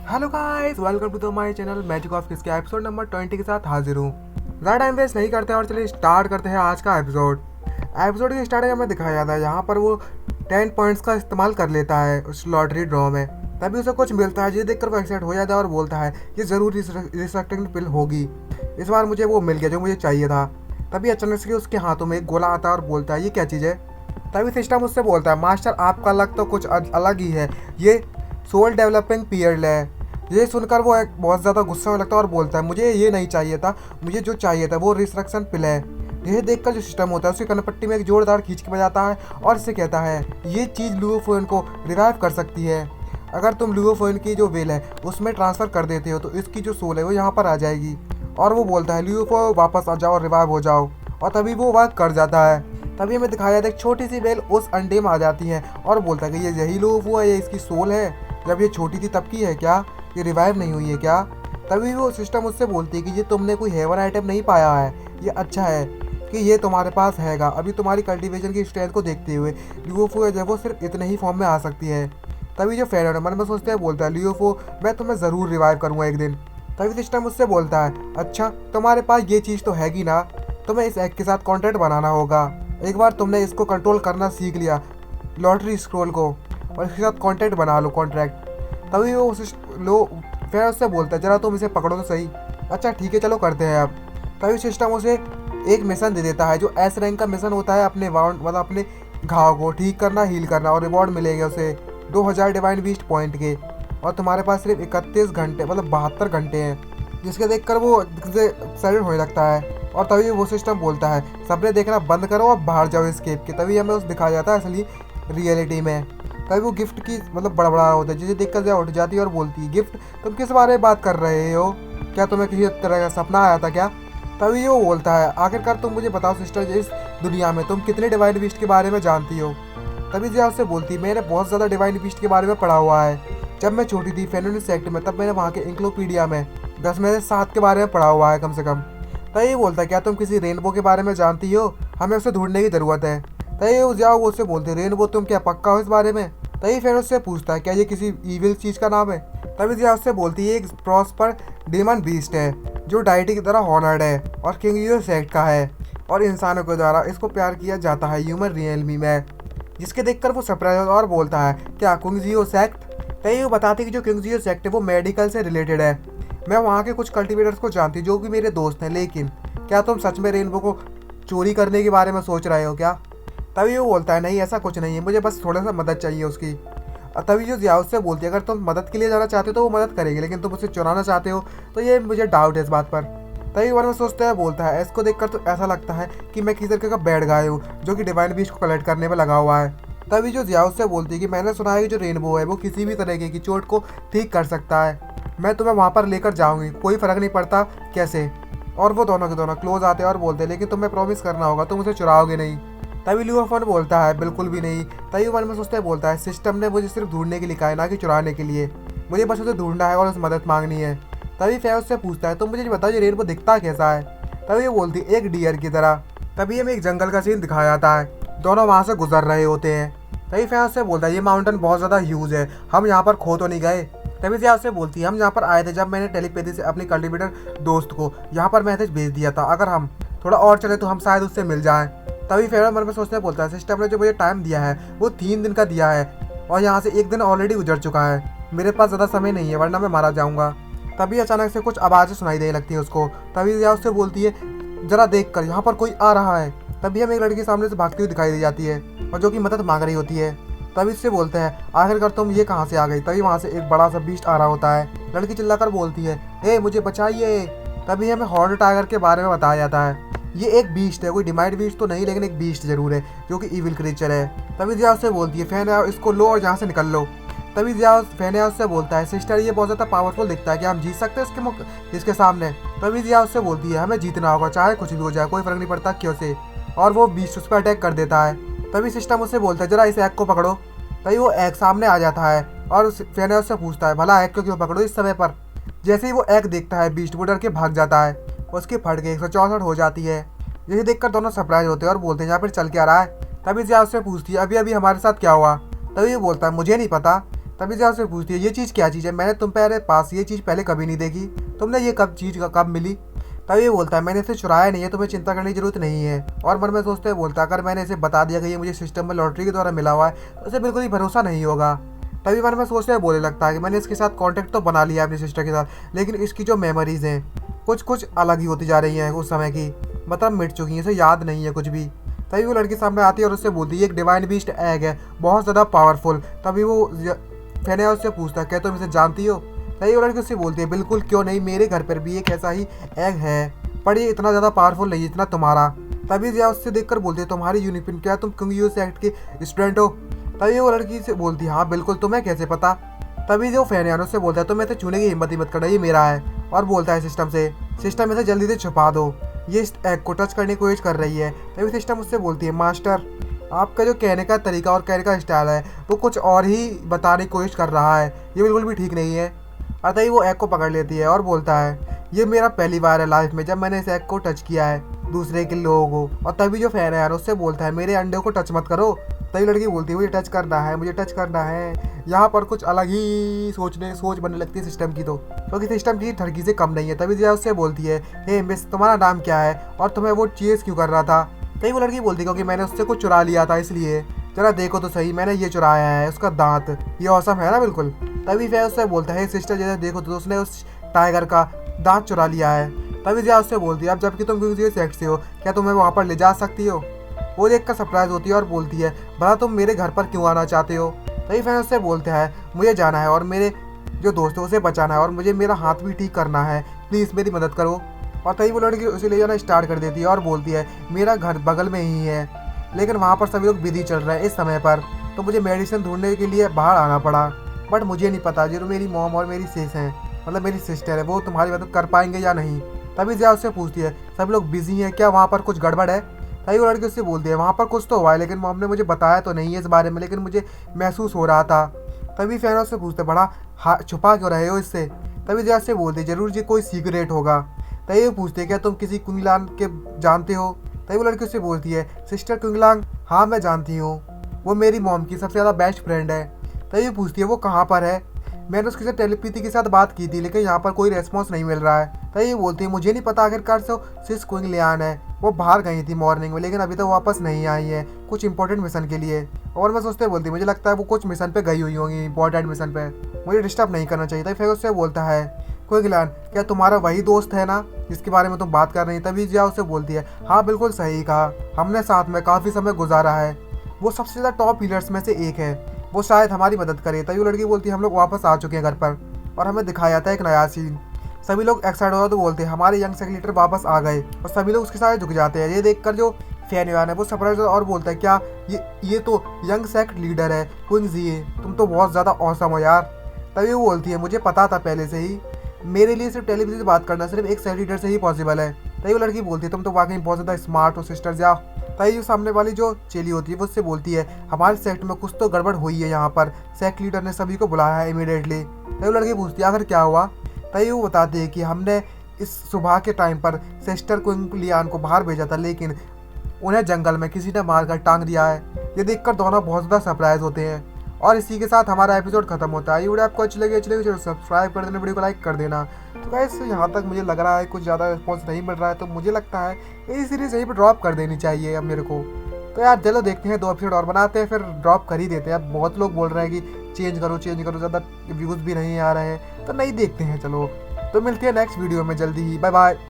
Hello guys, welcome to the my channel magic of किसके episode number 20 के साथ हाजिर हूँ। ज़्यादा टाइम वेस्ट नहीं करते और चलिए स्टार्ट करते हैं आज का एपिसोड। एपिसोड की स्टार्टिंग में दिखाया जाता है यहाँ पर वो 10 पॉइंट्स का इस्तेमाल कर लेता है उस लॉटरी ड्रॉ में। तभी उसे कुछ मिलता है, जिसे देखकर वो एक्साइट हो जाता है और बोलता है ये ज़रूर रिस्ट्रक्टिंग पिल होगी, इस बार मुझे वो मिल गया जो मुझे चाहिए था। तभी अचानक से उसके हाथों में एक गोला आता है और बोलता है ये क्या चीज़ है। तभी सिस्टम उससे बोलता है मास्टर आपका लक तो कुछ अलग ही है, ये सोल डेवलपिंग पीरियड है। ये सुनकर वो एक बहुत ज़्यादा गुस्सा होने लगता है और बोलता है मुझे ये नहीं चाहिए था, मुझे जो चाहिए था वो रिस्ट्रक्शन पिल है। यह देखकर जो सिस्टम होता है उसकी कनपट्टी में एक जोरदार खींच के बजाता है और इससे कहता है ये चीज़ लुओफोन को रिवाइव कर सकती है। अगर तुम लुओफोन की जो वेल है उसमें ट्रांसफ़र कर देते हो तो इसकी जो सोल है वो यहाँ पर आ जाएगी। और वो बोलता है लुओफो वापस आ जाओ और रिवाइव हो जाओ, और तभी वो बात कर जाता है। तभी हमें दिखाया जाता है एक छोटी सी वेल उस अंडे में आ जाती है और बोलता है कि ये यही लुओफो है, ये इसकी सोल है, जब ये छोटी थी तब की है क्या, ये रिवाइव नहीं हुई है क्या। तभी वो सिस्टम उससे बोलती है कि ये तुमने कोई हेवन आइटम नहीं पाया है, ये अच्छा है कि ये तुम्हारे पास हैगा। अभी तुम्हारी कल्टीवेशन की स्ट्रेंथ को देखते हुए लुओफो है जब वो सिर्फ इतने ही फॉर्म में आ सकती है। तभी जो फेरन मन में सोचते हैं बोलता है लुओफो मैं तुम्हें ज़रूर रिवाइव करूँगा एक दिन। तभी सिस्टम उससे बोलता है अच्छा तुम्हारे पास ये चीज़ तो हैगी ना, तुम्हें इस एग के साथ कॉन्ट्रैक्ट बनाना होगा। एक बार तुमने इसको कंट्रोल करना सीख लिया लॉटरी स्क्रोल को, और इसके साथ कॉन्ट्रैक्ट बना लो कॉन्ट्रैक्ट। तभी वो फिर उससे बोलता है जरा तुम इसे पकड़ो तो सही। अच्छा ठीक है चलो करते हैं अब। तभी सिस्टम उसे एक मिशन दे देता है जो एस रैंक का मिशन होता है, अपने वाउंड मतलब अपने घाव को ठीक करना, हील करना, और रिवॉर्ड मिलेंगे उसे 2000 डिवाइन बीस्ट पॉइंट के। और तुम्हारे पास सिर्फ 31 घंटे मतलब 72 घंटे हैं, जिसके देखकर वो एक्साइटेड होने लगता है। और तभी वो सिस्टम बोलता है सबने देखना बंद करो और बाहर जाओ स्केप के। तभी हमें उस दिखाया जाता है असली रियलिटी में। तभी वो गिफ्ट की मतलब बड़बड़ा होता है, जिसे देखकर जया उठ जाती है और बोलती है गिफ्ट तुम किस बारे में बात कर रहे हो, क्या तुम्हें किसी तरह का सपना आया था क्या। तभी वो बोलता है आखिरकार तुम मुझे बताओ सिस्टर, इस दुनिया में तुम कितने डिवाइन बीस्ट के बारे में जानती हो। तभी जया उससे बोलती है मैंने बहुत ज़्यादा डिवाइन बीस्ट के बारे में पढ़ा हुआ है। जब मैं छोटी थी फेनोनिस सेक्ट में, तब मैंने वहाँ के इंक्लोपीडिया में 10 में से 7 के बारे में पढ़ा हुआ है कम से कम। तभी बोलता है क्या तुम किसी रेनबो के बारे में जानती हो, हमें उसे ढूंढने की ज़रूरत है। तभी जाओ वो उससे बोलते रेनबो तुम क्या पक्का हो इस बारे में। तभी फिर उससे पूछता है क्या ये किसी ईविल चीज़ का नाम है। तभी जिया उससे बोलती है एक प्रॉस्पर डीमन बीस्ट है जो डाइटी की तरह हॉनर्ड है और किंग यूर सेक्ट का है, और इंसानों के द्वारा इसको प्यार किया जाता है ह्यूमन रियलमी में। जिसके देखकर वो सरप्राइज और बोलता है क्या किंगजियो सेक्ट। तभी वो बताती है कि जो किंगजियो सेक्ट है वो मेडिकल से रिलेटेड है। मैं वहाँ के कुछ कल्टिवेटर्स को जानती हूँ जो कि मेरे दोस्त हैं, लेकिन क्या तुम सच में रेनबो को चोरी करने के बारे में सोच रहे हो क्या। तभी वो बोलता है नहीं ऐसा कुछ नहीं है, मुझे बस थोड़ा सा मदद चाहिए उसकी। और तभी जो जिया उससे बोलती है अगर तुम मदद के लिए जाना चाहते हो तो वो मदद करेगी, लेकिन तुम उसे चुराना चाहते हो तो ये मुझे डाउट है इस बात पर। तभी वन में सोचता है बोलता है इसको देखकर तो ऐसा लगता है कि मैं किसी तरीके का बैड गाय हूँ जो कि डिवाइन बीस्ट को कलेक्ट करने में लगा हुआ है। तभी जो जिया उससे बोलती है कि मैंने सुना है कि जो रेनबो है वो किसी भी तरीके की चोट को ठीक कर सकता है, मैं तुम्हें वहाँ पर लेकर जाऊँगी, कोई फ़र्क नहीं पड़ता कैसे। और वो दोनों के दोनों क्लोज आते हैं और बोलते हैं लेकिन तुम्हें प्रॉमिस करना होगा तुम उसे चुराओगे नहीं। तभी लुओफोन बोलता है बिल्कुल भी नहीं। तभी वन में सोचते बोलता है सिस्टम ने मुझे सिर्फ ढूंढने के लिए कहा है, ना कि चुराने के लिए, मुझे बस उसे ढूंढना है और उसे मदद मांगनी है। तभी फैज उससे पूछता है तुम मुझे बताओ ये रेनबो दिखता कैसा है। तभी वो बोलती है एक डियर की तरह। तभी हमें एक जंगल का सीन दिखाया जाता है, दोनों वहाँ से गुजर रहे होते हैं। तभी फैज उससे बोलता है ये माउंटेन बहुत ज़्यादा ह्यूज है, हम यहाँ पर खो तो नहीं गए। तभी जिया उससे बोलती है हम यहाँ पर आए थे जब मैंने टेलीपैथी से अपनी कल्टीवेटर दोस्त को यहाँ पर मैसेज भेज दिया था, अगर हम थोड़ा और चले तो हम शायद उससे मिल जाएं। तभी फेरन मन में सोचते बोलता है सिस्टम ने जो मुझे टाइम दिया है वो 3 दिन का दिया है और यहाँ से 1 दिन ऑलरेडी गुजर चुका है, मेरे पास ज़्यादा समय नहीं है वरना मैं मारा जाऊँगा। तभी अचानक से कुछ आवाज़ें सुनाई देने लगती है उसको। तभी जिया उससे बोलती है ज़रा देख कर यहाँ पर कोई आ रहा है। तभी हमें एक लड़की सामने से भागती हुई दिखाई दे जाती है और जो कि मदद मांग रही होती है। तभी इससे बोलते हैं आखिरकार तुम ये कहाँ से आ गई। तभी वहाँ से एक बड़ा सा बीस्ट आ रहा होता है, लड़की चिल्लाकर बोलती है हे मुझे बचाइए। तभी हमें हॉर्न टाइगर के बारे में बताया जाता है, ये एक बीस्ट है, कोई डिमाइड बीस्ट तो नहीं लेकिन एक बीस्ट जरूर है जो कि इविल क्रीचर है। तभी जिया उससे बोलती है फैन इसको लो और यहाँ से निकल लो। तभी जिया फैन उससे बोलता है सिस्टर ये बहुत ज़्यादा पावरफुल दिखता है, क्या हम जीत सकते हैं इसके सामने। तभी जिया उससे बोलती है हमें जीतना होगा चाहे कुछ भी हो जाए, कोई फ़र्क नहीं पड़ता क्यों से। और वो बीस्ट उस पर अटैक कर देता है। तभी सिस्टम उससे बोलता है जरा इस एग को पकड़ो। तभी वो एग सामने आ जाता है और फैन उससे पूछता है भला एग को क्यों पकड़ो इस समय पर। जैसे ही वो एग देखता है बीस्ट वो डर के भाग जाता है, उसकी फट के 164 हो जाती है। यही देखकर दोनों सरप्राइज होते हैं और बोलते हैं यहाँ पर चल क्या रहा है। तभी जिया उससे पूछती है अभी अभी हमारे साथ क्या हुआ। तभी वो बोलता है मुझे नहीं पता, तभी जया उससे पूछती है ये चीज़ क्या चीज़ है, मैंने तुम पे पास ये चीज़ पहले कभी नहीं देखी, तुमने ये कब चीज़ कब मिली। तभी ये बोलता है मैंने इसे चुराया नहीं है, तुम्हें चिंता करने की जरूरत नहीं है। और मन में सोचते हुए बोलता है अगर मैंने इसे बता दिया कि ये मुझे सिस्टम में लॉटरी के द्वारा मिला हुआ है तो उसे बिल्कुल ही भरोसा नहीं होगा। तभी मन में सोचते हुए बोलने लगता है कि मैंने इसके साथ कांटेक्ट तो बना लिया है अपनी सिस्टर के साथ, लेकिन इसकी जो मेमोरीज हैं कुछ कुछ अलग ही होती जा रही हैं उस समय की, मतलब मिट चुकी हैं, इसे याद नहीं है कुछ भी। तभी वो लड़की सामने आती है और उससे बोलती है एक डिवाइन बीस्ट एग है, बहुत ज़्यादा पावरफुल। तभी वो फेनिया उससे पूछता है क्या तुम इसे जानती हो। तभी वो लड़की उससे बोलती है बिल्कुल, क्यों नहीं, मेरे घर पर भी एक ऐसा ही एग है, पर ये इतना ज़्यादा पावरफुल नहीं इतना तुम्हारा। तभी जया उससे देखकर बोलती है तुम्हारी यूनिफॉर्म क्या, तुम किंग यूएस एक्ट के स्टूडेंट हो। तभी वो लड़की से बोलती है हाँ बिल्कुल, तुम्हें कैसे पता। तभी जो फेनियानो से बोलता है तो मैं इसे छूने की हिम्मत ही मत करना, ये मेरा है। और बोलता है सिस्टम इसे जल्दी से छुपा दो, ये इस एग को टच करने की कोशिश कर रही है। तभी सिस्टम उससे बोलती है मास्टर आपका जो कहने का तरीका और कहने का स्टाइल है वो कुछ और ही बताने की कोशिश कर रहा है, ये बिल्कुल भी ठीक नहीं है। और तभी वो एग को पकड़ लेती है और बोलता है ये मेरा पहली बार है लाइफ में जब मैंने इस एग को टच किया है दूसरे के लोगों को। और तभी जो फैन है उससे बोलता है मेरे अंडे को टच मत करो। तभी लड़की बोलती है मुझे टच करना है, मुझे टच करना है। यहाँ पर कुछ अलग ही सोच बनने लगती है सिस्टम की, तो क्योंकि सिस्टम की ठरकी से कम नहीं है। तभी जया उससे बोलती है हे मिस तुम्हारा नाम क्या है और तुम्हें वो चीज़ क्यों कर रहा था। तभी वो लड़की बोलती है क्योंकि मैंने उससे कुछ चुरा लिया था इसलिए, जरा देखो तो सही, मैंने ये चुराया है उसका दांत, ये औसम है ना बिल्कुल। तभी फैन उससे बोलता है सिस्टर जैसे देखो तो उसने उस टाइगर का दांत चुरा लिया है। तभी जया उससे बोलती है अब जबकि तुम किसी सेक्ट से हो क्या तुम्हें वहाँ पर ले जा सकती हो। वो देखकर सरप्राइज होती है और बोलती है भला तुम मेरे घर पर क्यों आना चाहते हो। तभी फैन उससे बोलते हैं मुझे जाना है और मेरे जो दोस्त है उसे बचाना है और मुझे मेरा हाथ भी ठीक करना है, प्लीज़ मेरी मदद करो। और तभी वो लड़की उसे ले जाना स्टार्ट कर देती है और बोलती है मेरा घर बगल में ही है, लेकिन वहाँ पर सभी लोग बिजी चल रहे हैं इस समय पर, तो मुझे मेडिसिन ढूंढने के लिए बाहर आना पड़ा। बट मुझे नहीं पता जो मेरी मॉम और मेरी सेस हैं, मतलब मेरी सिस्टर है, वो तुम्हारी मदद कर पाएंगे या नहीं। तभी जया उससे पूछती है सब लोग बिजी हैं क्या, वहाँ पर कुछ गड़बड़ है। तभी वो लड़की उससे बोलती है वहाँ पर कुछ तो हुआ है लेकिन मॉम ने मुझे बताया तो नहीं है इस बारे में, लेकिन मुझे महसूस हो रहा था। तभी फैन उससे पूछते बड़ा छुपा क्यों रहे हो इससे। तभी जया उससे बोलती है जरूर जी कोई सीक्रेट होगा। तभी वो पूछते क्या तुम किसी कुंगलांग के जानते हो। तभी वो लड़की उससे बोलती है सिस्टर कुंगलांग, हाँ मैं जानती हूँ, वो मेरी मॉम की सबसे ज़्यादा बेस्ट फ्रेंड है। तभी वो पूछती है वो कहाँ पर है, मैंने उसके साथ टेलीपैथी के साथ बात की थी लेकिन यहाँ पर कोई रेस्पॉन्स नहीं मिल रहा है। तभी ये बोलती है मुझे नहीं पता आखिरकार से सिस क्विंगलियान है, वो बाहर गई थी मॉर्निंग में लेकिन अभी तक वापस नहीं आई है कुछ इंपॉर्टेंट मिशन के लिए। और मैं सोचते बोलती मुझे लगता है वो कुछ मिशन पे गई हुई होंगी, इंपॉर्टेंट मिशन पे, मुझे डिस्टर्ब नहीं करना चाहिए था। फिर उससे बोलता है क्विंगलियान क्या तुम्हारा वही दोस्त है ना जिसके बारे में तुम बात कर रही हैं। तभी जया उससे बोलती है हाँ बिल्कुल सही कहा, हमने साथ में काफ़ी समय गुजारा है, वो सबसे ज़्यादा टॉप हीलर्स में से एक है, वो शायद हमारी मदद करे। तभी वो लड़की बोलती है हम लोग वापस आ चुके हैं घर पर और हमें दिखाया था एक नया सीन। सभी लोग एक्साइट हो तो बोलते हैं हमारे यंग सेक्रेटरी लीडर वापस आ गए और सभी लोग उसके साथ झुक जाते हैं। ये देखकर जो फैनियान है वो सरप्राइज और बोलता है क्या ये तो यंग सेक्ट लीडर है क्विंग जी, तुम तो बहुत ज़्यादा औसम हो यार। तभी वो बोलती है मुझे पता था पहले से ही, मेरे लिए सिर्फ टेलीविजन से बात करना सिर्फ एक सेक्ट लीडर से ही पॉसिबल है। तभी वो लड़की बोलती है तुम तो वाकई बहुत ज़्यादा स्मार्ट हो सिस्टर जा। तभी जो सामने वाली जो चेली होती है वो उससे बोलती है हमारे सेक्ट में कुछ तो गड़बड़ हुई है, यहाँ पर सेक्ट लीडर ने सभी को बुलाया है इमीडिएटली। तभी वो लड़की पूछती है आखिर क्या हुआ। तभी वो बताती है कि हमने इस सुबह के टाइम पर सिस्टर क्विंगलियान को बाहर भेजा था लेकिन उन्हें जंगल में किसी ने मारकर टांग दिया है। ये देखकर दोनों बहुत ज़्यादा सरप्राइज होते हैं और इसी के साथ हमारा एपिसोड खत्म होता है। ये वीडियो आपको अच्छी लगी चलो सब्सक्राइब कर देना, वीडियो को लाइक कर देना। तो गाइस यहाँ तक मुझे लग रहा है कुछ ज़्यादा रिस्पॉन्स नहीं मिल रहा है, तो मुझे लगता है ये सीरीज़ यहीं पर ड्रॉप कर देनी चाहिए अब मेरे को। तो यार चलो देखते हैं 2 एपिसोड और बनाते हैं फिर ड्रॉप कर ही देते हैं। अब बहुत लोग बोल रहे हैं कि चेंज करो ज़्यादा व्यूज़ भी नहीं आ रहे हैं, तो नहीं देखते हैं चलो। तो मिलते हैं नेक्स्ट वीडियो में जल्दी ही, बाय बाय।